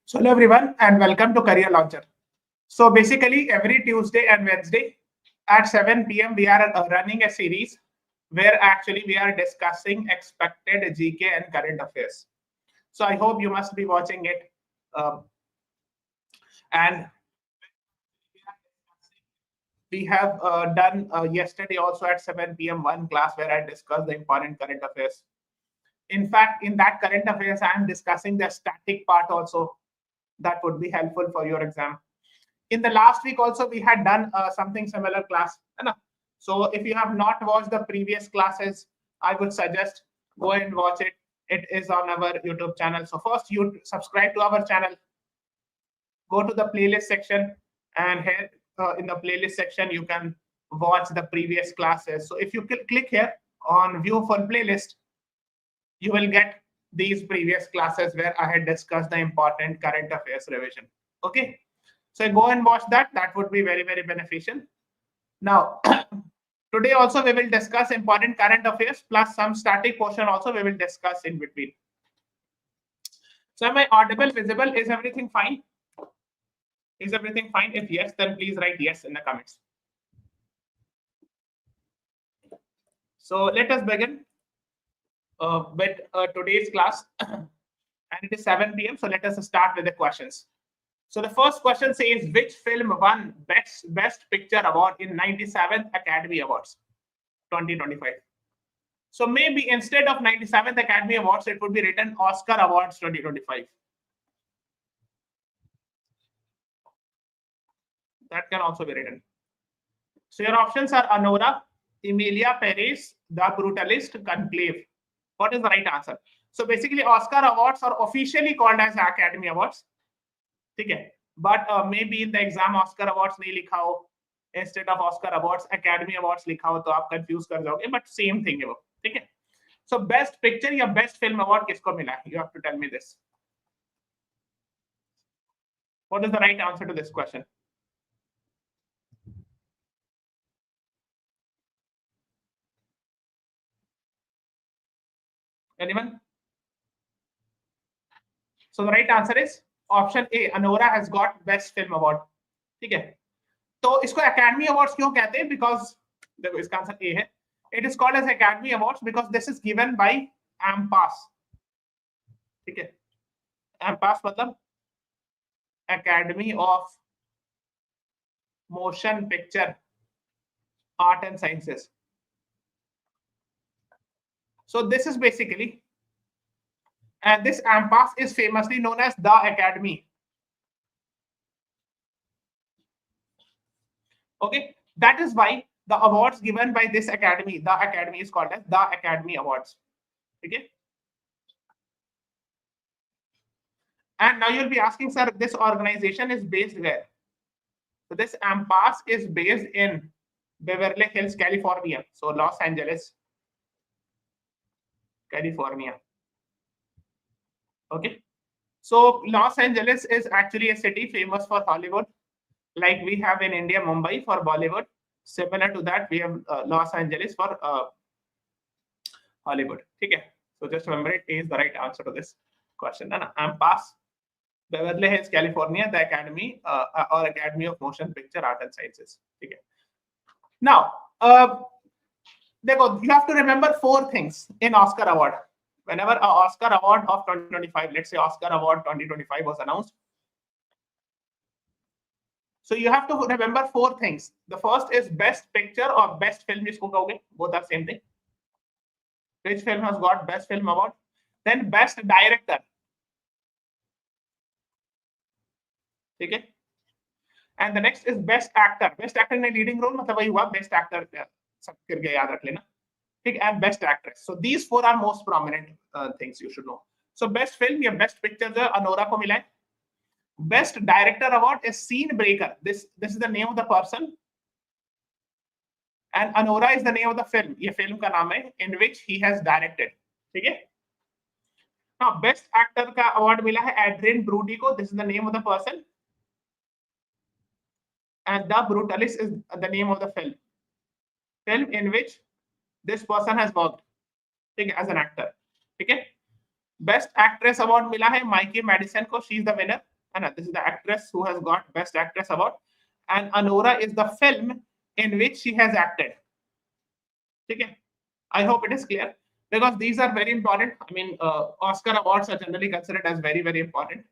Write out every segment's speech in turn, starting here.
So hello everyone and welcome to Career Launcher. So basically every Tuesday and Wednesday at 7 p.m. we are running a series where actually we are discussing expected GK and current affairs. So I hope you must be watching it. And we have done yesterday also at 7 p.m. one class where I discussed the important current affairs. In fact, in that current affairs, I am discussing the static part also. That would be helpful for your exam. In the last week also, we had done something similar class. So if you have not watched the previous classes, I would suggest go and watch it. It is on our YouTube channel. So first, you subscribe to our channel. Go to the playlist section, and here in the playlist section, you can watch the previous classes. So if you click here on View Full Playlist, you will get these previous classes where I had discussed the important current affairs revision. Okay, so go and watch that. That would be very, very beneficial. Now, today also we will discuss important current affairs plus some static portion also we will discuss in between. So am I audible, visible? Is everything fine? Is everything fine? If yes, then please write yes in the comments. So let us begin with today's class, and it is 7 p.m. So let us start with the questions. So the first question says, which film won Best Picture Award in 97th Academy Awards 2025? So maybe instead of 97th Academy Awards, it would be written Oscar Awards 2025. That can also be written. So your options are Anora, Emilia Perez, The Brutalist, Conclave. What is the right answer? So basically, Oscar Awards are officially called as Academy Awards. Okay, but maybe in the exam Oscar Awards नहीं लिखा हो, instead of Oscar Awards Academy Awards लिखा हो तो आप confuse कर जाओगे, but same thing है वो. ठीक है. So best picture या best film award किसको मिला? You have to tell me this. What is the right answer to this question? Anyone? So the right answer is option A. Anora has got best film award. ठीक है. तो इसको Academy Awards क्यों कहते हैं? Because देखो इसका answer A है. It is called as Academy Awards because this is given by AMPAS. ठीक है. AMPAS मतलब Academy of Motion Picture Art and Sciences. So this is basically, and this AMPAS is famously known as the Academy. Okay, that is why the awards given by this academy, the academy, is called as the Academy Awards. Okay. And now you'll be asking, sir, this organization is based where? So this AMPAS is based in Beverly Hills, California. So Los Angeles, California. Okay. So Los Angeles is actually a city famous for Hollywood. Like we have in India, Mumbai for Bollywood. Similar to that, we have Los Angeles for Hollywood. Okay. So just remember it is the right answer to this question. And AMPAS, Beverly Hills, California, the Academy or Academy of Motion Picture Art and Sciences. Okay. Now, you have to remember 4 things in Oscar Award. Whenever an Oscar Award of 2025, let's say Oscar Award 2025 was announced. So you have to remember 4 things. The first is best picture or best film. Both are same thing. Which film has got best film award? Then best director. Okay. And the next is best actor. Best actor in a leading role. मतलब वही हुआ best actor. सब करके याद रख लेना. And best actress. So these 4 are most prominent things you should know. So best film या best picture जो Anora को मिला है. Best director award is Scene Breaker. This is the name of the person, and Anora is the name of the film. ये film का नाम है in which he has directed. ठीक है? Now best actor का award मिला है Adrien Brody को. This is the name of the person, and The Brutalist is the name of the film in which this person has worked. ठीक है? As an actor. ठीक है? Best actress award मिला है Mikey Madison को. She is the winner. And this is the actress who has got Best Actress Award. And Anora is the film in which she has acted. Okay. I hope it is clear, because these are very important. I mean, Oscar awards are generally considered as very, very important.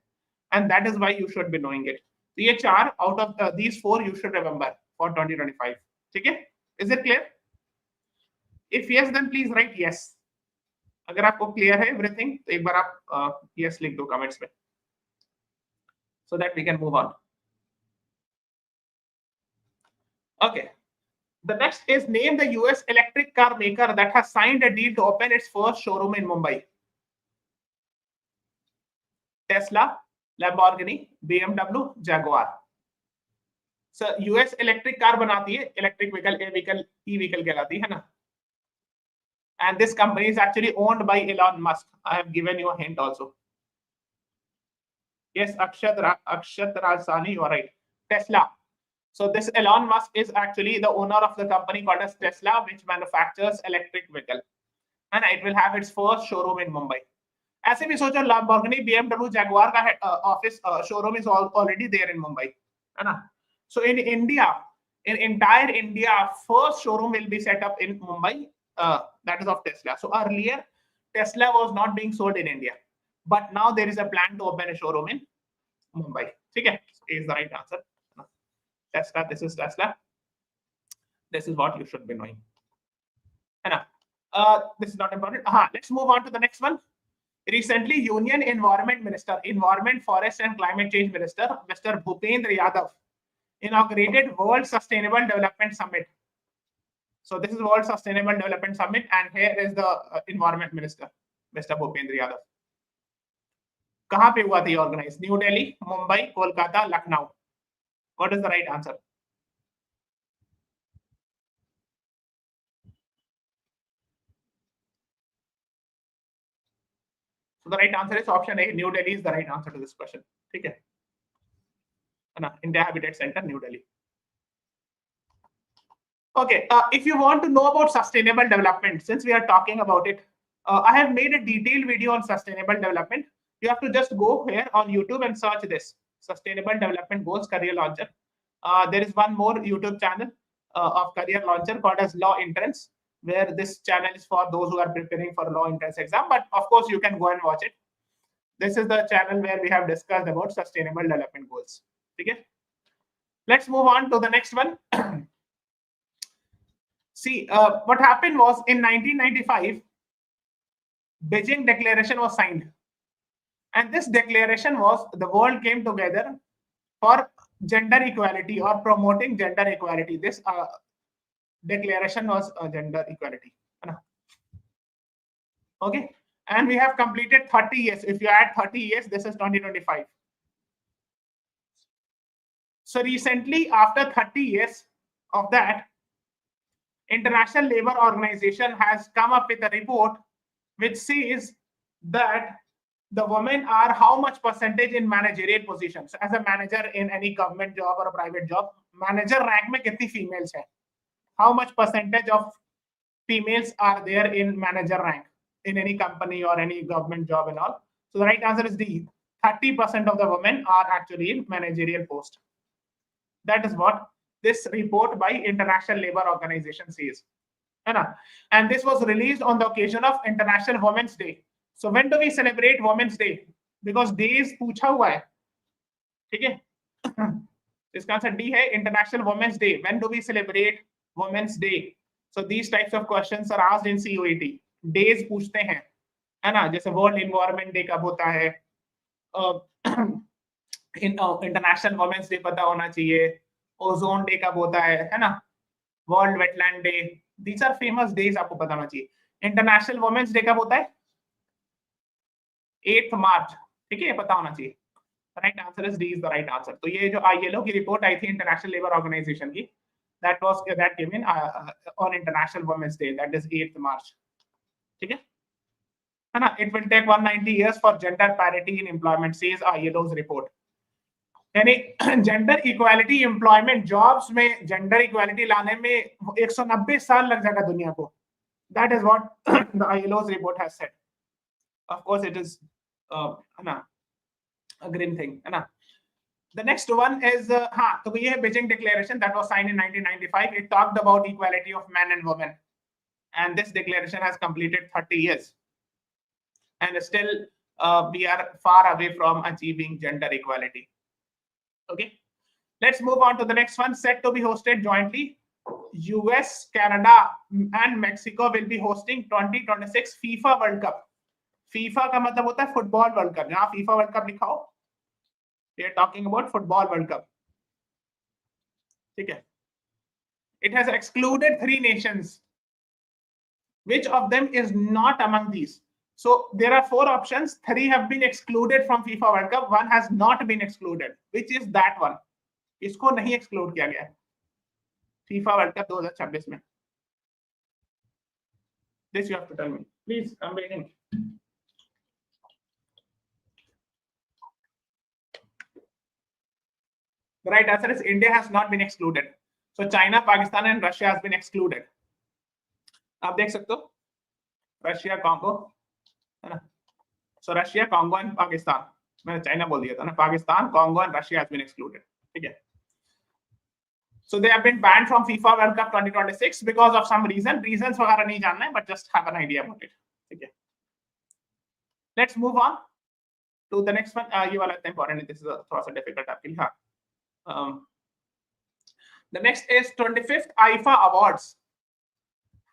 And that is why you should be knowing it. ये चार out of these four you should remember for 2025. Okay? Is it clear? If yes, then please write yes. अगर आपको clear है everything, तो एक बार आप yes लिख दो comments में, so that we can move on. Okay. The next is name the US electric car maker that has signed a deal to open its first showroom in Mumbai. Tesla, Lamborghini, BMW, Jaguar. So US electric car बनाती है, electric vehicle, e-vehicle कहलाती है ना. And this company is actually owned by Elon Musk. I have given you a hint also. Yes, Akshat Rajsani, you are right. Tesla. So this Elon Musk is actually the owner of the company called as Tesla, which manufactures electric vehicle, and it will have its first showroom in Mumbai. ऐसे भी सोचो, Lamborghini, BMW, Jaguar का office showroom is already there in Mumbai, है ना? So in India, in entire India, first showroom will be set up in Mumbai. That is of Tesla. So earlier, Tesla was not being sold in India, but now there is a plan to open a showroom in Mumbai. Okay, is the right answer. Tesla, this is Tesla. This is what you should be knowing. This is not important. Let's move on to the next one. Recently, Union Environment Minister, Environment, Forest and Climate Change Minister, Mr. Bhupendra Yadav, inaugurated World Sustainable Development Summit. So this is World Sustainable Development Summit, and here is the Environment Minister, Mr. Bhupendra Yadav. कहाँ पे हुआ था organized? New Delhi, Mumbai, Kolkata, Lucknow. What is the right answer? So the right answer is option A. New Delhi is the right answer to this question. Okay. India Habitat Center, New Delhi. Okay. If you want to know about sustainable development, since we are talking about it, I have made a detailed video on sustainable development. You have to just go here on YouTube and search this Sustainable Development Goals Career Launcher. There is one more YouTube channel of Career Launcher called as Law Entrance, where this channel is for those who are preparing for law entrance exam. But of course, you can go and watch it. This is the channel where we have discussed about sustainable development goals. Okay. Let's move on to the next one. See, what happened was in 1995, Beijing Declaration was signed. And this declaration was the world came together for gender equality or promoting gender equality. This declaration was gender equality. Okay. And we have completed 30 years. If you add 30 years, this is 2025. So recently, after 30 years of that, International Labour Organization has come up with a report which says that the women are how much percentage in managerial positions. As a manager in any government job or a private job, manager rank में कितनी females है? How much percentage of females are there in manager rank in any company or any government job and all? So the right answer is D. 30% of the women are actually in managerial post. That is what this report by International Labour Organization says. And this was released on the occasion of International Women's Day. So when do we celebrate Women's Day? Because days पूछा हुआ है, ठीक है? इसका answer D है, International Women's Day. When do we celebrate Women's Day? So these types of questions are asked in CUET. Days पूछते हैं, है ना? जैसे World Environment Day कब होता है? International Women's Day पता होना चाहिए. Ozone Day कब होता है ना? World Wetland Day. These are famous days, आपको पता होना चाहिए. International Women's Day कब होता है? 8th March. ठीक है, पता होना चाहिए. The right answer is D is the right answer. तो ये जो ILO की रिपोर्ट आई थी इंटरनेशनल लेबर ऑर्गेनाइजेशन की, that came in on International Women's Day, that is 8th March. ठीक है ना? It will take 190 years for gender parity in employment, says ILO's report. यानी जेंडर इक्वालिटी एम्प्लॉयमेंट जॉब्स में gender equality लाने में 190 साल लग जाएगा दुनिया को. That is what the ILO's report has said. Of course, it is green thing, है ना? The next one is तो ये है Beijing Declaration that was signed in 1995. It talked about equality of men and women, and this declaration has completed 30 years, and still we are far away from achieving gender equality. Okay, let's move on to the next one. Set to be hosted jointly. US, Canada, and Mexico will be hosting 2026 FIFA World Cup. FIFA का मतलब होता है football world cup. यहाँ FIFA world cup लिखा हो. We are talking about football World Cup. ठीक है. It has excluded 3 nations. Which of them is not among these? So there are 4 options. 3 have been excluded from FIFA World Cup. 1 has not been excluded. Which is that one? इसको नहीं exclude किया गया है FIFA World Cup 2026 में. This you have to tell me. Please, I'm waiting. The right answer is India has not been excluded. So China, Pakistan, and Russia has been excluded. आप देख सकते हो रशिया, कांगो, है ना? So Russia, Congo, and Pakistan. मैंने China बोल दिया था ना. Pakistan, Congo, and Russia has been excluded. ठीक है. So they have been banned from FIFA World Cup 2026 because of some reason. Reasons वगैरह नहीं जानना है, but just have an idea about it. ठीक है. Let's move on to the next one. ये वाला इतना important है. This is थोड़ा सा difficult आपके लिए. हाँ. The next is 25th IPL Awards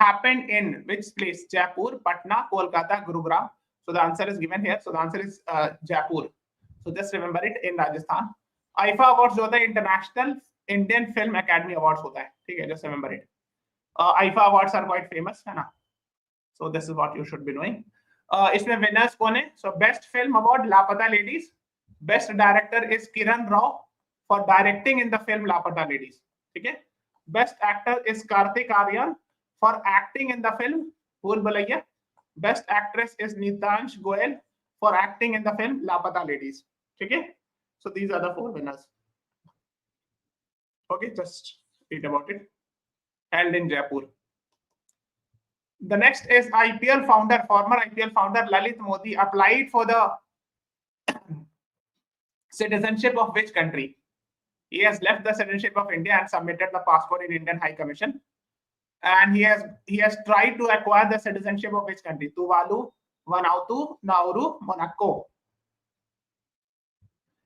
happened in which place? Jaipur, Patna, Kolkata, Gurugram. So the answer is given here. So the answer is Jaipur. So just remember it, in Rajasthan. IPL Awards जो होता है International Indian Film Academy Awards होता है. ठीक है, just remember it. IPL Awards are quite famous, है ना? So this is what you should be knowing. इसमें winners कौन है? So best film award लापता ladies. Best director is Kiran Rao for directing in the film लापता ladies. ठीक है. Best actor is Kartik Aaryan for acting in the film भूल Bhulaiyaa. Best actress is Nitansh Goel for acting in the film लापता ladies. ठीक है. So these are the 4 winners. Okay, just read about it. Held in Jaipur. The next is IPL founder, former IPL founder Lalit Modi applied for the citizenship of which country? He has left the citizenship of India and submitted the passport in Indian High Commission. And he has tried to acquire the citizenship of which country? Tuvalu, Vanuatu, Nauru, Monaco.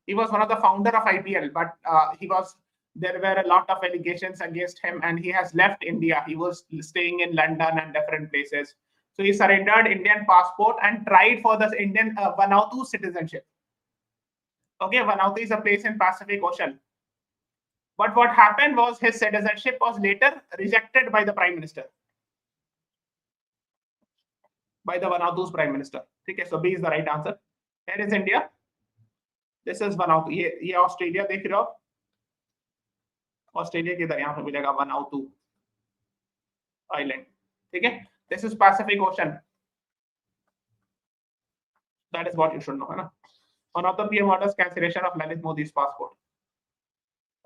He was one of the founder of IPL, but there were a lot of allegations against him, and he has left India. He was staying in London and different places. So he surrendered Indian passport and tried for the Indian Vanuatu citizenship. Okay, Vanuatu is a place in Pacific Ocean. But what happened was his citizenship was later rejected by the Prime Minister. By the Vanuatu's Prime Minister. Okay, so B is the right answer. Here is India. This is Vanuatu. ये Australia देख रहे हो? Australia के इधर यहाँ पे मिलेगा वनाउतू island. ठीक है. This is Pacific Ocean. That is what you should know, है ना? One of the PM orders cancellation of Lalit Modi's passport.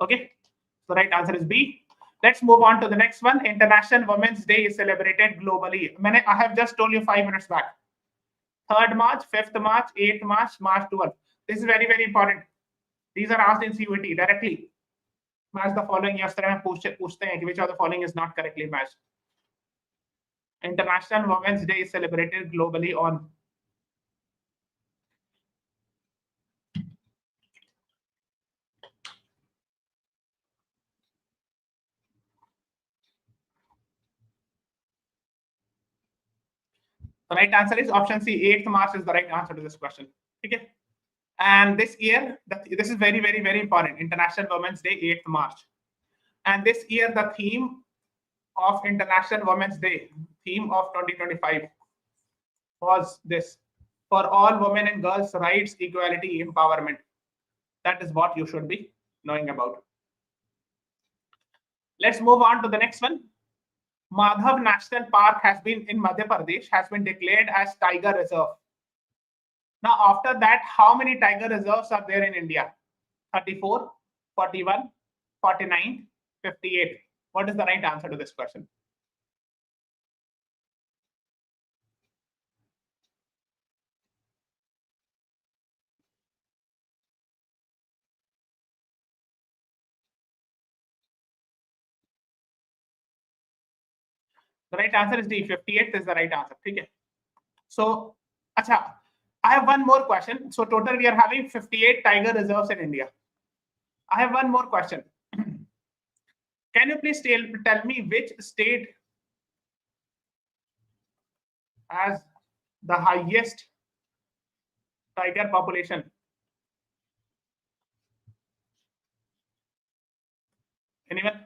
Okay, so right answer is B. Let's move on to the next one. International Women's Day is celebrated globally. I have just told you 5 minutes back. 3rd March, 5th March, 8th March, March 12th. This is very, very important. These are asked in CUET directly. Match the following. Yesterday पूछते हैं कि which of the following is not correctly matched. International Women's Day is celebrated globally on the right answer is option C. 8th March is the right answer to this question. Okay. And this year, this is very, very, very important. International Women's Day, 8th March. And this year, the theme of International Women's Day, theme of 2025, was this: for all women and girls' rights, equality, empowerment. That is what you should be knowing about. Let's move on to the next one. Madhav National Park has been in Madhya Pradesh, has been declared as Tiger Reserve. Now, after that, how many tiger reserves are there in India? 34, 41, 49, 58. What is the right answer to this question? The right answer is D. 58th is the right answer. Okay. So, acha, I have one more question. So total we are having 58 tiger reserves in India. I have one more question. Can you please tell me which state has the highest tiger population? Anyone?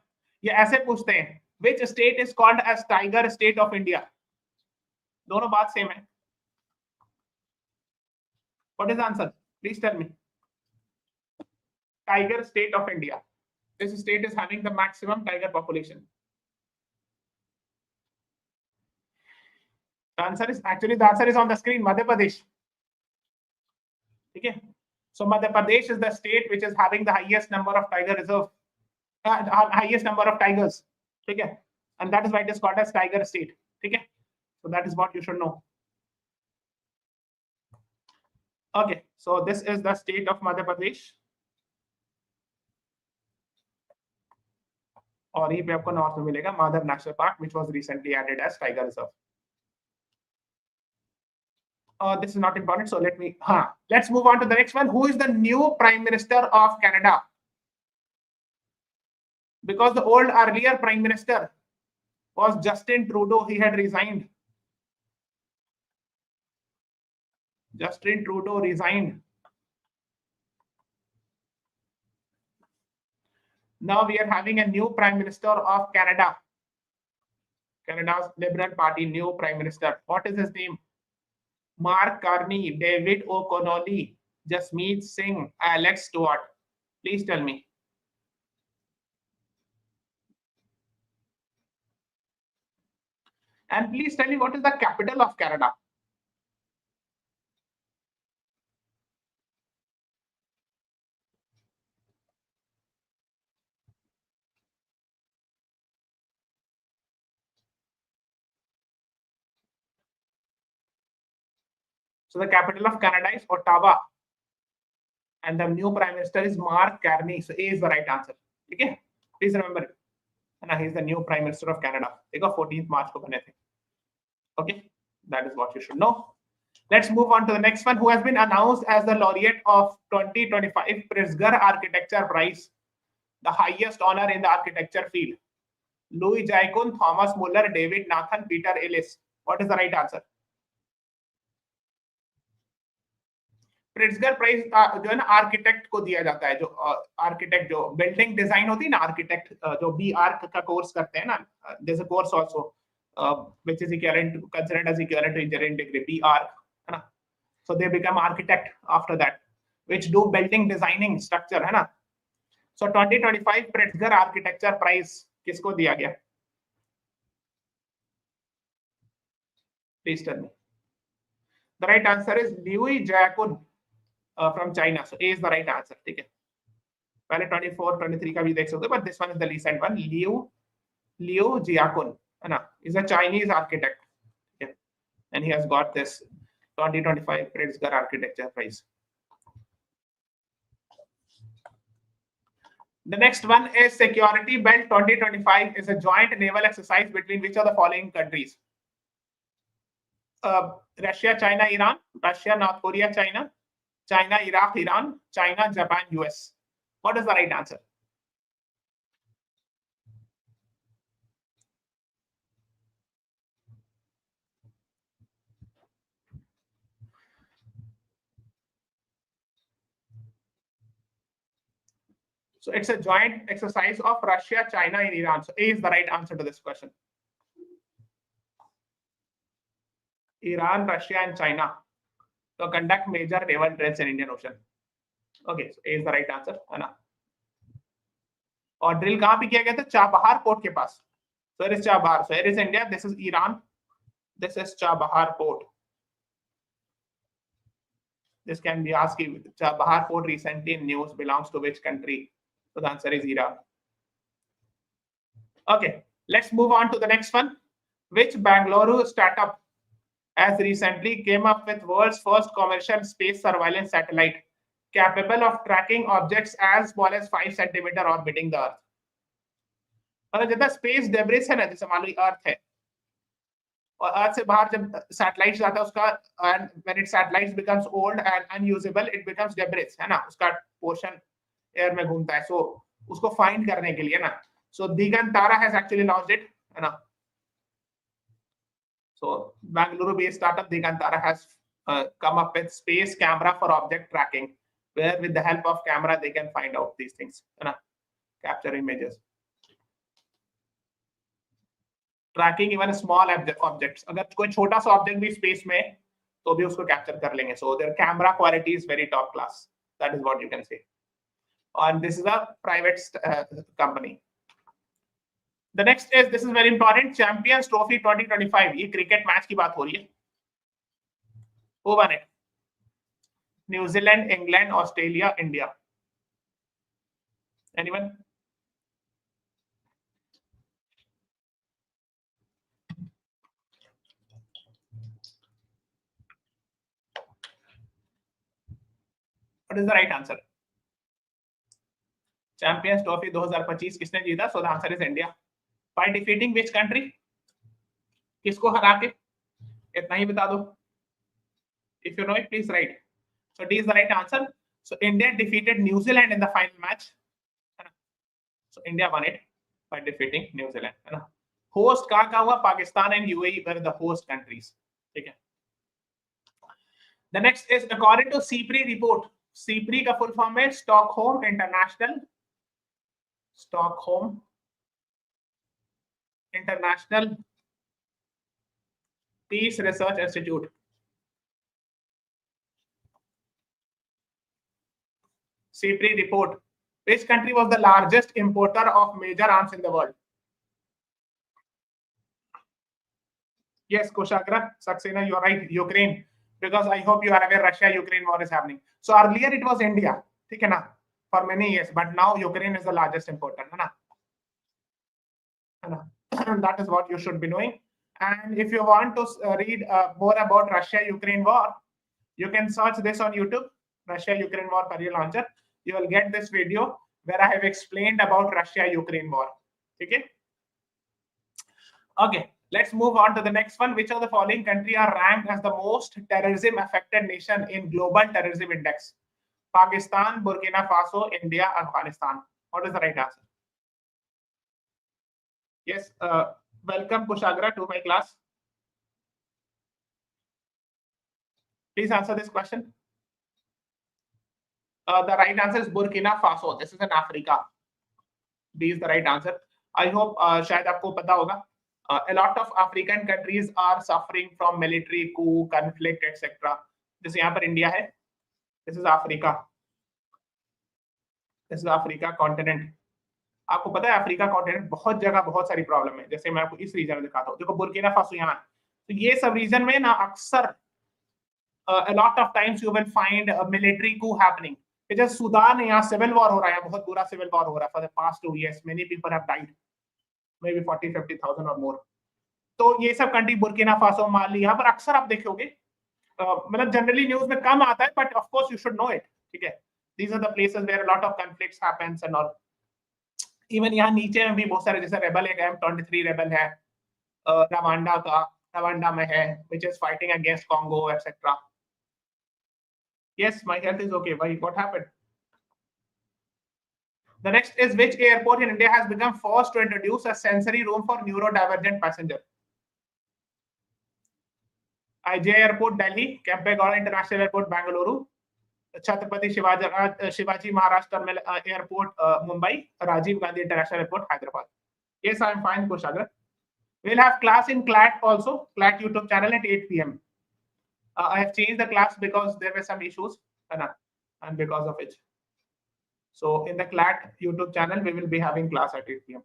ये ऐसे पूछते हैं. Which state is called as tiger state of India? दोनों बात same है. What is the answer? Please tell me. Tiger state of India. This state is having the maximum tiger population. The answer is on the screen. Madhya Pradesh. Okay. So Madhya Pradesh is the state which is having the highest number of tiger reserve, highest number of tigers. Okay. And that is why it is called as tiger state. Okay. So that is what you should know. Okay. So this is the state of Madhya Pradesh. और ये पे आपको north में मिलेगा Madhav national park, which was recently added as tiger reserve. This is not important, so let's move on to the next one. Who is the new Prime Minister of Canada? Because the old earlier Prime Minister was Justin Trudeau. He had resigned. Justin Trudeau resigned. Now we are having a new Prime Minister of Canada. Canada's Liberal Party new Prime Minister. What is his name? Mark Carney, David O'Connolly, Jasmeet Singh, Alex Stewart. Please tell me. And please tell me what is the capital of Canada? So the capital of Canada is Ottawa. And the new Prime Minister is Mark Carney. So A is the right answer. Okay? Please remember it. And he is the new Prime Minister of Canada. They got 14th March. Okay? That is what you should know. Let's move on to the next one. Who has been announced as the laureate of 2025 Pritzker Architecture Prize, the highest honor in the architecture field? Louis Jaikun, Thomas Muller, David Nathan, Peter Ellis. What is the right answer? Pritzker prize जो है ना architect को दिया जाता है, जो architect जो building design होती है ना, आर्किटेक्ट जो बी आर्क का कोर्स करते हैं ना, there is a course also which is equivalent considered as equivalent to engineering degree B arch, है ना. So they become architect after that which do building designing structure, है ना. सो 2025 Pritzker architecture prize किसको दिया गया? Please tell me. The right answer is ल्यूई जैकुन from China. So A is the right answer. ठीक है. पहले 24, 23 का भी देख सकते हो, but this one is the recent one. Liu Jiakun, है ना, is a Chinese architect. Okay. And he has got this 2025 Pritzker Architecture Prize. The next one is Security Belt 2025 is a joint naval exercise between which of the following countries? Russia, China, Iran, Russia, North Korea, China, China, Iraq, Iran, China, Japan, US. What is the right answer? So it's a joint exercise of Russia, China, and Iran. So A is the right answer to this question. Iran, Russia, and China to conduct major naval drills in Indian Ocean. Okay, so A is the right answer, है ना. और drill कहाँ पे किया गया था? Chabahar port के पास. So it is Chabahar. So here is India. This is Iran. This is Chabahar port. This can be asked. Chabahar port recently in news belongs to which country? So the answer is Iran. Okay, let's move on to the next one. Which Bangalore startup has recently came up with world's first commercial space surveillance satellite capable of tracking objects as small as 5 centimeters orbiting the Earth? मतलब जितना space debris है ना, जैसे मान लो अर्थ है, और अर्थ से बाहर जब सैटेलाइट जाता है उसका, and when it satellite becomes old and unusable it becomes debris, है ना, उसका पोर्शन एयर में घूमता है, सो उसको फाइंड करने के लिए ना, so Digantara has actually launched it, है ना. So Bengaluru based startup Digantara has come up with space camera for object tracking, where with the help of camera they can find out these things, है ना, capture images, tracking even small objects. अगर कोई छोटा सा object भी space में तो भी उसको कैप्चर कर लेंगे. So their camera quality is very top class. That is what you can say. And this is a private company. The next is, this is very important, Champions Trophy 2025. ये cricket match की बात हो रही है. Who won it? New Zealand, England, Australia, India. Anyone? What is the right answer? Champions Trophy 2025 किसने जीता? So the answer is India. By defeating which country? किसको हरा के? इतना ही बता दो. If you know it, please write. So D is the right answer. So India defeated New Zealand in the final match. So India won it by defeating New Zealand. है ना? Host कहाँ हुआ? Pakistan and UAE were the host countries. ठीक है. The next is according to CRI report. CRI का full form है Stockholm International Peace Research Institute. CRI report. Which country was the largest importer of major arms in the world? Yes, Kushagra, Saxena, you're right. Ukraine. Because I hope you are aware Russia-Ukraine war is happening. So earlier it was India, ठीक है ना, for many years, but now Ukraine is the largest importer, है ना? That is what you should be knowing. And if you want to read more about Russia-Ukraine war, you can search this on YouTube, Russia-Ukraine war career launcher. You will get this video where I have explained about Russia-Ukraine war. Okay. Okay. Let's move on to the next one. Which of the following countries are ranked as the most terrorism affected nation in global terrorism index? Pakistan, Burkina Faso, India, Afghanistan. What is the right answer? Yes. Welcome, Kushagra, to my class. Please answer this question. The right answer is Burkina Faso. This is in Africa. B is the right answer. I hope शायद आपको पता होगा. A lot of African countries are suffering from military coup, conflict, etc. जैसे यहाँ पर India है. This is Africa. This is Africa continent. आपको पता है अफ्रीका कॉन्टिनेंट बहुत जगह बहुत सारी प्रॉब्लम है. जैसे मैं आपको इस रीजन में दिखाता हूँ. देखो बुर्किना फासो यहाँ है. तो ये सब रीजन में ना अक्सर a lot of times you will find a military coup happening. जैसे सूडान है, यहाँ सिविल वॉर हो रहा है, बहुत बुरा सिविल वॉर हो रहा है. For the past 2 years, many people have died, maybe 40-50,000 or more. तो ये सब कंट्री बुर्किना फासो, माली, यहाँ पर अक्सर आप देखोगे, मतलब जनरली न्यूज में कम आता है, but of course you should no it. ठीक है. These are the places where a lot of conflicts happens and all. Even यहाँ नीचे में भी बहुत सारे, जैसे रेबल है, M23 रेबल है, रवांडा में है, which is fighting against Congo, etc. Yes, my health is okay. Why? What happened? The next is, which airport in India has become first to introduce a sensory room for neurodivergent passenger? IJA Airport, Delhi. Kempegowda International Airport, Bangalore. Chhatrapati Shivaji Maharaj Terminal Airport, Mumbai. Rajiv Gandhi International Airport, Hyderabad. Yes, I am fine, Kushagra. We'll have class in CLAT also, CLAT YouTube channel at 8 p.m. I have changed the class because there were some issues, and because of which. So in the CLAT YouTube channel, we will be having class at 8 p.m.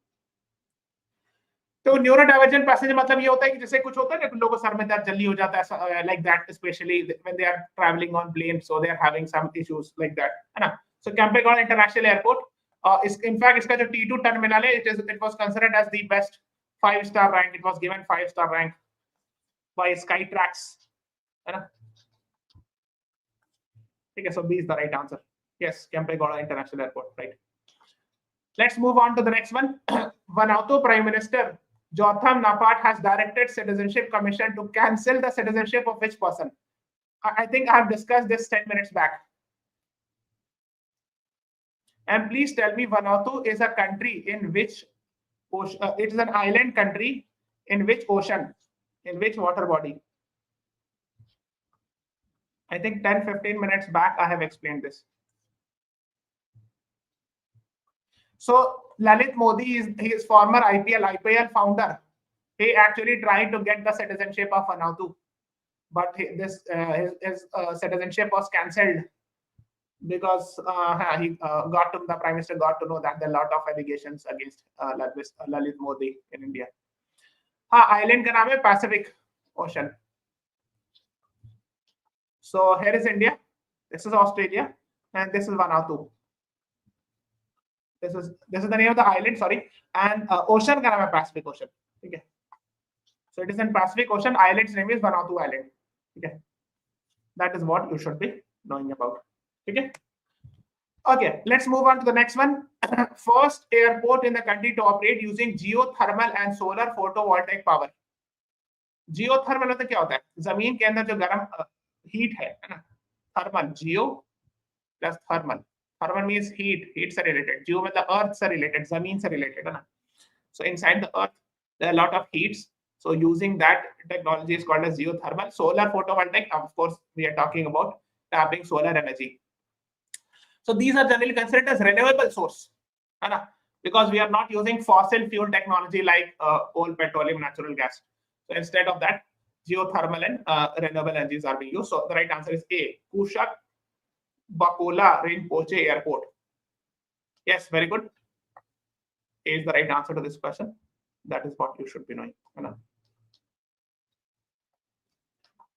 तो neurodivergent passenger मतलब ये होता है कि जैसे कुछ होता है ना, लोगों को सर में दर्द जल्दी हो जाता है, like that, specially when they are travelling on plane, so they are having some issues like that, है ना. So Kempegowda international airport, in fact इसका जो T2 टर्मिनल है, it was considered as the best 5-star rank. It was given 5-star rank by Skytrax, है ना. ठीक है. So B is the right answer. Yes, Kempegowda international airport, right. Let's move on to the next one. Vanuatu Prime Minister Jotham Napat has directed Citizenship Commission to cancel the citizenship of which person? I think I have discussed this 10 minutes back. And please tell me, Vanuatu is a country in which ocean, it is an island country in which ocean, in which water body? I think 10-15 minutes back I have explained this. So Lalit Modi is former IPL founder. He actually tried to get the citizenship of Vanuatu, but his citizenship was cancelled because the Prime Minister got to know that there are a lot of allegations against Lalit Modi in India. Island का नाम है Pacific Ocean. So here is India, this is Australia, and this is Vanuatu. This is the name of the island, sorry, and ocean का नाम है Pacific Ocean. Okay. So it is in Pacific Ocean. Island's name is Vanuatu Island. Okay. That is what you should be knowing about. Okay. Okay, let's move on to the next one. First airport in the country to operate using geothermal and solar photovoltaic power. Geothermal मतलब क्या होता है? जमीन के अंदर जो गर्म heat है ना? Thermal, geo plus thermal. Thermal means heat से related. Geo मतलब earth से related, जमीन से related है ना? So inside the earth there are a lot of heats. So using that technology is called as geothermal. Solar photovoltaic, of course, we are talking about tapping solar energy. So these are generally considered as renewable source, because we are not using fossil fuel technology like coal, petroleum, natural gas. So instead of that, geothermal and renewable energies are being used. So the right answer is A, Kushak Bakola Rinpoche Airport. Yes, very good. A is the right answer to this question. That is what you should be knowing.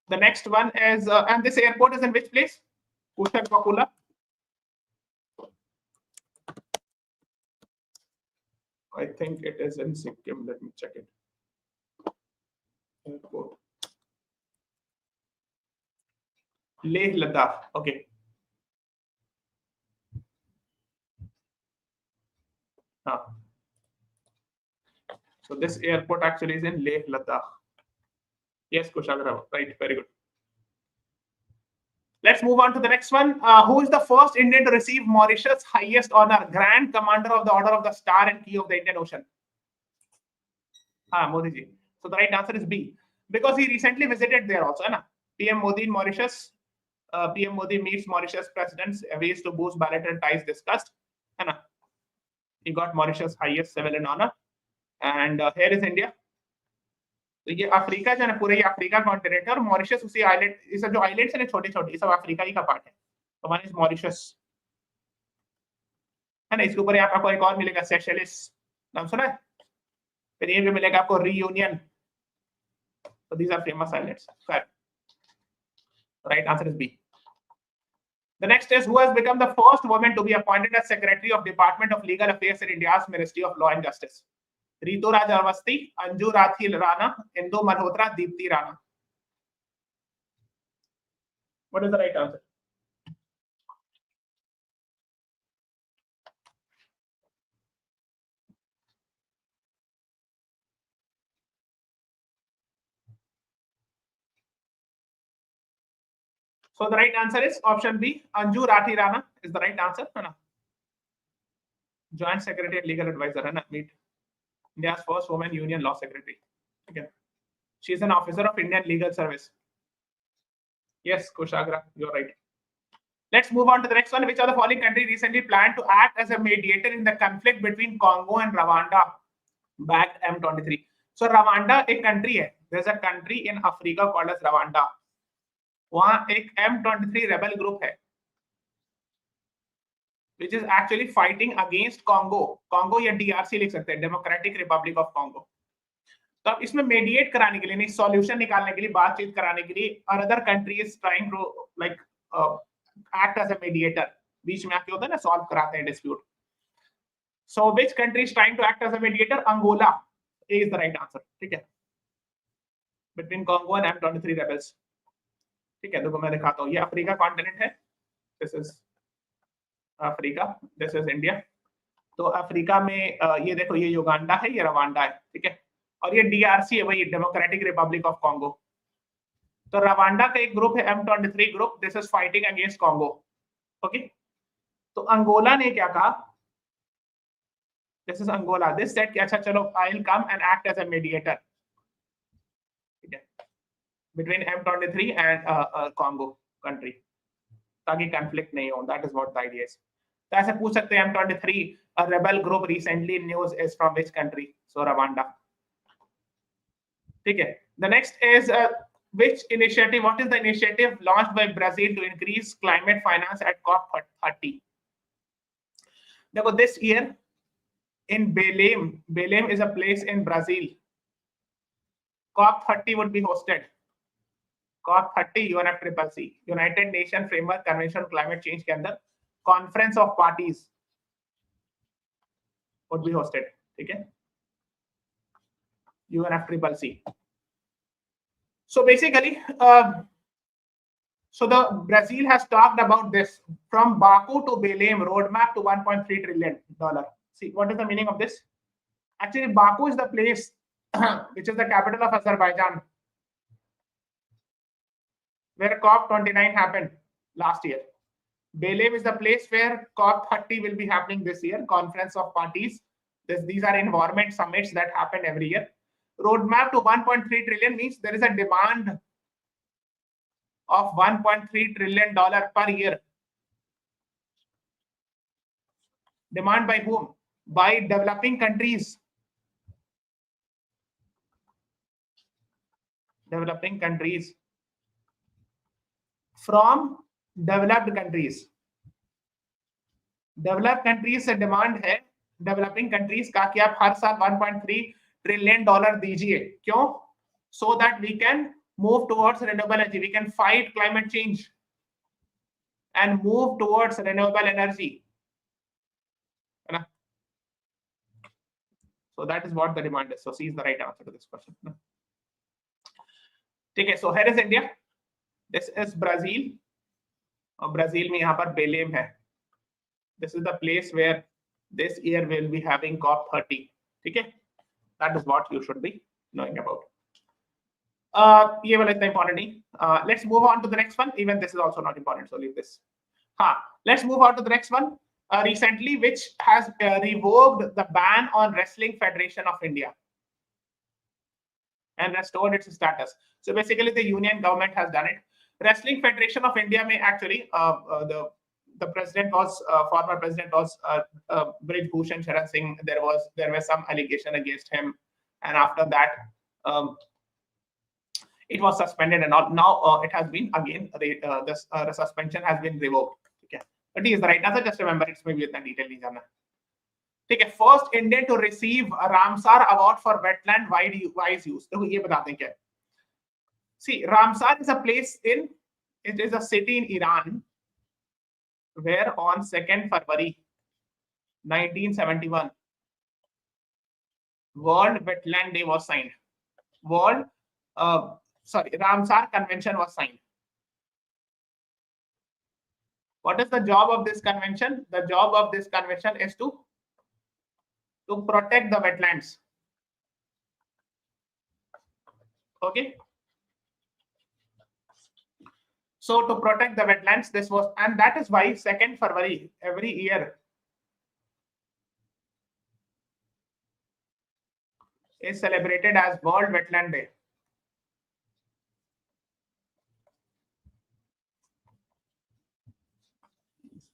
The next one is, and this airport is in which place? Kushak Bakola. I think it is in Sikkim. Let me check it. Airport. Leh Ladakh. Okay. So this airport actually is in Leh Ladakh. Yes, Kushagra. Right. Very good. Let's move on to the next one. Who is the first Indian to receive Mauritius' highest honor, Grand Commander of the Order of the Star and Key of the Indian Ocean? Modi ji. So the right answer is B, because he recently visited there also. PM Modi in Mauritius. PM Modi meets Mauritius presidents, ways to boost bilateral ties discussed. He got Mauritius' highest civilian honor. And here is India. तो ये Africa जो है पूरे ये Africa continent है और Mauritius उसी island, ये सब जो आइलैंड्स हैं छोटे छोटे, ये सब अफ्रीका ही का पार्ट है. तो वन इज मॉरिशस है ना. इसके ऊपर यहाँ पे आपको एक और मिलेगा, सेशेलिस, नाम सुना है. फिर ये भी मिलेगा आपको reunion. So these are famous islands. Correct. Right answer is B. The next is, who has become the first woman to be appointed as Secretary of Department of Legal Affairs in India's Ministry of Law and Justice? Ritu Raj Awasthi, Anju Rathi Rana, Indu Malhotra, Deepti Rana. What is the right answer? So the right answer is option B, Anju Rathi Rana is the right answer. Joint Secretary and Legal Advisor, meet India's first woman union law secretary. Okay. She is an officer of Indian Legal Service. Yes, Kushagra, you're right. Let's move on to the next one. Which of the following country recently planned to act as a mediator in the conflict between Congo and Rwanda, backed M23? So Rwanda एक country है. There's a country in Africa called as Rwanda. वहाँ एक M23 rebel group है, which is actually fighting against Congo. Congo या DRC लिख सकते हैं, Democratic Republic of Congo. तो अब इसमें mediate कराने के लिए, नहीं solution निकालने के लिए, बातचीत कराने के लिए, another country is trying to like act as a mediator. बीच में आके होता है ना, solve कराते हैं dispute. So which country is trying to act as a mediator? Angola. A is the right answer. ठीक है. Between Congo and M23 rebels. ठीक है, देखो मैं दिखाता हूँ. ये अफ्रीका कॉन्टिनेंट है. This is Africa, this is India. तो अफ्रीका में ये देखो, ये युगांडा है, ये रवांडा है. ठीक है. और ये DRC है, वही डेमोक्रेटिक रिपब्लिक ऑफ कॉन्गो। तो रवांडा का एक ग्रुप है M23 group, this is fighting against Congo. Okay, तो अंगोला ने क्या कहा, this is Angola, this said कि अच्छा चलो I will come and act as a mediator, ठीक है, between M23 and Congo country, ताकि कॉन्फ्लिक्ट नहीं हो, that is what the idea is. तो ऐसे पूछ सकते हैं M23 a rebel group recently in news is from which country? So Rwanda. ठीक है, the next is which initiative, what is the initiative launched by Brazil to increase climate finance at COP30? देखो, this year in Belém is a place in Brazil, COP30 would be hosted. COP30 UNFCCC, United Nations Framework Convention on Climate Change के अंदर Conference of Parties would be hosted, ठीक है, UNFCCC. So basically, so the Brazil has talked about this from Baku to Belém roadmap to $1.3 trillion. See, what is the meaning of this? Actually, Baku is the place which is the capital of Azerbaijan, where COP29 happened last year. Belém is the place where COP30 will be happening this year, Conference of Parties. These are environment summits that happen every year. Roadmap to 1.3 trillion means there is a demand of $1.3 trillion per year. Demand by whom? By developing countries. Developing countries from developed countries. Developed countries से demand है developing countries का कि आप हर साल 1.3 trillion दीजिए. क्यों? So that we can move towards renewable energy, we can fight climate change and move towards renewable energy. So that is what the demand is. So C is the right answer to this question. Okay, so here is India. This is Brazil. Brazil में यहाँ पर Belém है. This is the place where this year will be having COP30. Okay, that is what you should be knowing about. ये वाला इतना important नहीं. Let's move on to the next one. Even this is also not important, so leave this. Let's move on to the next one. Recently, which has revoked the ban on Wrestling Federation of India and restored its status. So basically, the union government has done it. Wrestling Federation of India may actually the president was former president was Brij Bhushan Sharan Singh. There was some allegation against him, and after that it was suspended, and now it has been again the suspension has been revoked. Okay, but he is the right answer. Just remember, it's maybe इतना detail नहीं जानना. ठीक है, first Indian to receive a Ramsar Award for wetland wise use. देखो ये बताते हैं क्या. See, Ramsar is a place it is a city in Iran where on 2nd February 1971 World Wetland Day was signed. Ramsar Convention was signed. What is the job of this convention? The job of this convention is to protect the wetlands. Okay. So to protect the wetlands, this was, and that is why 2nd February every year is celebrated as World Wetland Day.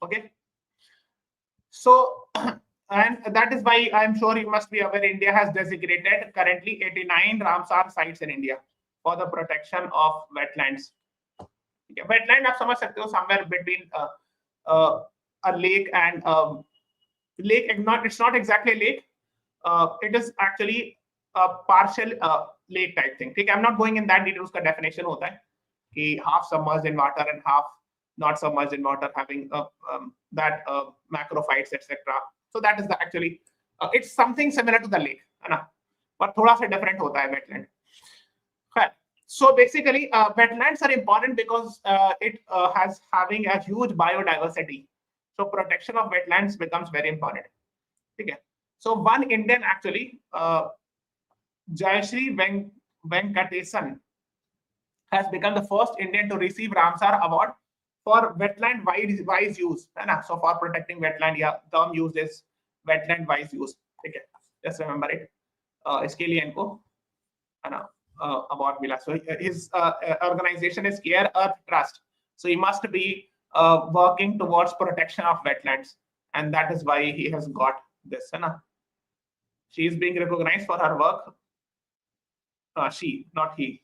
Okay. So, and that is why I'm sure you must be aware India has designated currently 89 Ramsar sites in India for the protection of wetlands. Okay. Wetland आप समझ सकते हो somewhere between a lake and lake. It's not exactly a lake. It is actually a partial lake type thing. ठीक है, I'm not going in that detail. उसका definition होता है कि half submerged in water and half not submerged in water, having that macrophytes, etc. So that is the actually it's something similar to the lake, है ना? पर थोड़ा सा different होता है wetland. So basically, wetlands are important because it has having a huge biodiversity. So protection of wetlands becomes very important. Okay. So one Indian actually Jayashree Venkatesan has become the first Indian to receive Ramsar Award for wetland wise use. So for protecting wetland, yeah, term used is wetland wise use. Okay, just remember it. इसके लिए इनको है ना award मिला. So his organization is Care Earth Trust. So he must be working towards protection of wetlands, and that is why he has got this. है ना? She is being recognized for her work. She, not he.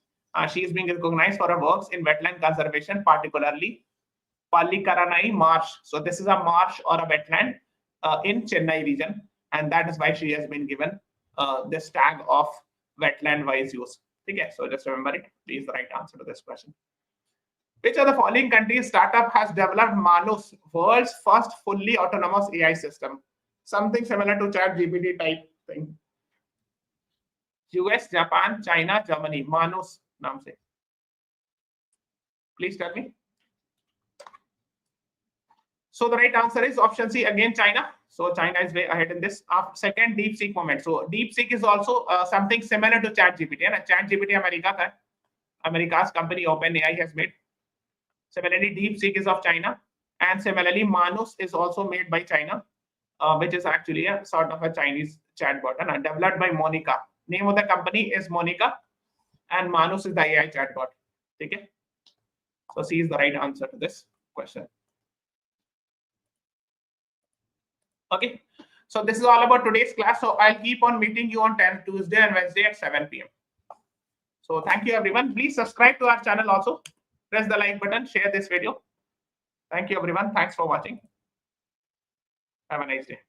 She is being recognized for her works in wetland conservation, particularly Pallikaranai Marsh. So this is a marsh or a wetland in Chennai region, and that is why she has been given this tag of wetland wise use. Okay, so just remember it. Please the right answer to this question. Which of the following countries startup has developed Manus, world's first fully autonomous AI system? Something similar to ChatGPT type thing. US, Japan, China, Germany. Manus naam se. Please tell me. So the right answer is option C, again China. So China is way ahead in this. Second, DeepSeek moment. So DeepSeek is also something similar to ChatGPT. And ChatGPT America's company OpenAI has made. Similarly, DeepSeek is of China, and similarly, Manus is also made by China, which is actually a sort of a Chinese chatbot, and developed by Monica. Name of the company is Monica, and Manus is the AI chatbot. Okay, so C is the right answer to this question. Okay, so this is all about today's class. So I'll keep on meeting you on Tuesday and Wednesday at 7 p.m. So thank you, everyone. Please subscribe to our channel also. Press the like button, share this video. Thank you, everyone. Thanks for watching. Have a nice day.